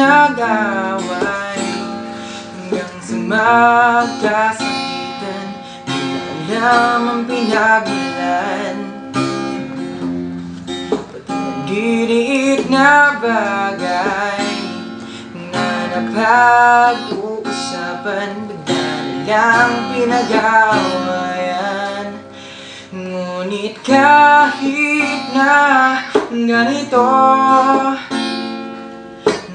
nag-away hanggang sa magkasakitan. Di na alam ang pinagmulan, pati nagdiriit na bagay na napag-uusapan, bigla nilang pinag-aawayan. Ngunit kahit na ganito,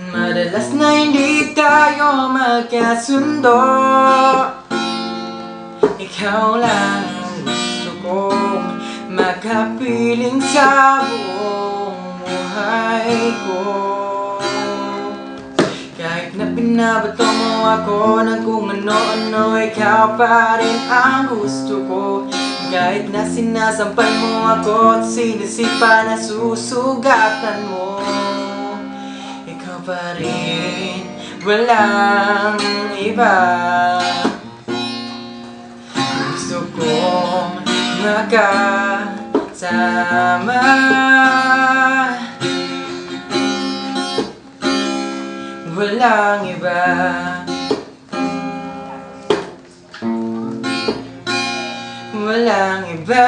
madalas na hindi tayo magkasundo. Ikaw lang ang gusto kong makapiling sa buong buhay ko. Kahit na binabato mo ako ng kung ano-ano, ikaw pa rin ang gusto ko. Kahit na sinasampal mo ako at sinisipa na susugatan mo, ikaw pa rin, walang iba. Gusto kong makasama, walang iba. Walang iba.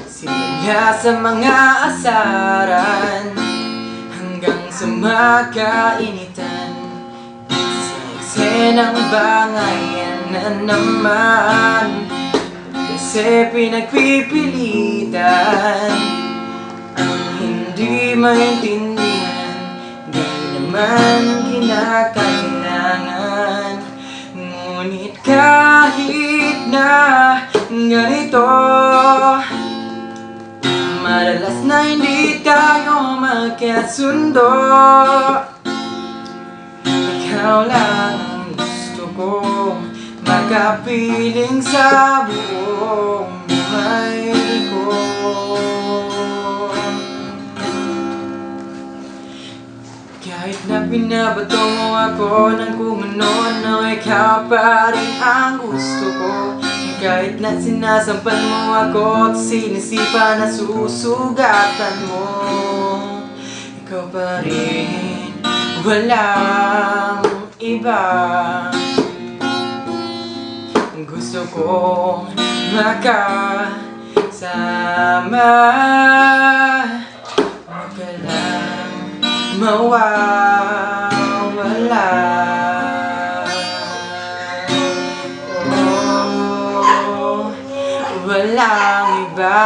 Simula sa mga asaran hanggang sa magkainitan, sa eksenang bangayan na naman, kasi pinagpipilitan ang hindi maintindihan, di naman kinakailangan. Ngunit kahit na ganito, madalas na hindi tayo magkasundo. Ikaw lang ang gusto kong makapiling sa buong buhay ko. Kahit na binabato mo ako ng kung ano-ano, ikaw pa rin ang gusto ko. Kahit na sinasampal mo ako at sinisipa na susugatan mo, ikaw pa rin, walang iba. Gusto kong makasama, huwag ka lang mawawala. Oh, walang iba.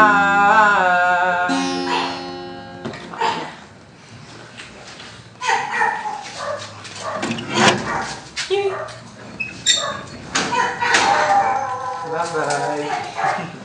Bye-bye.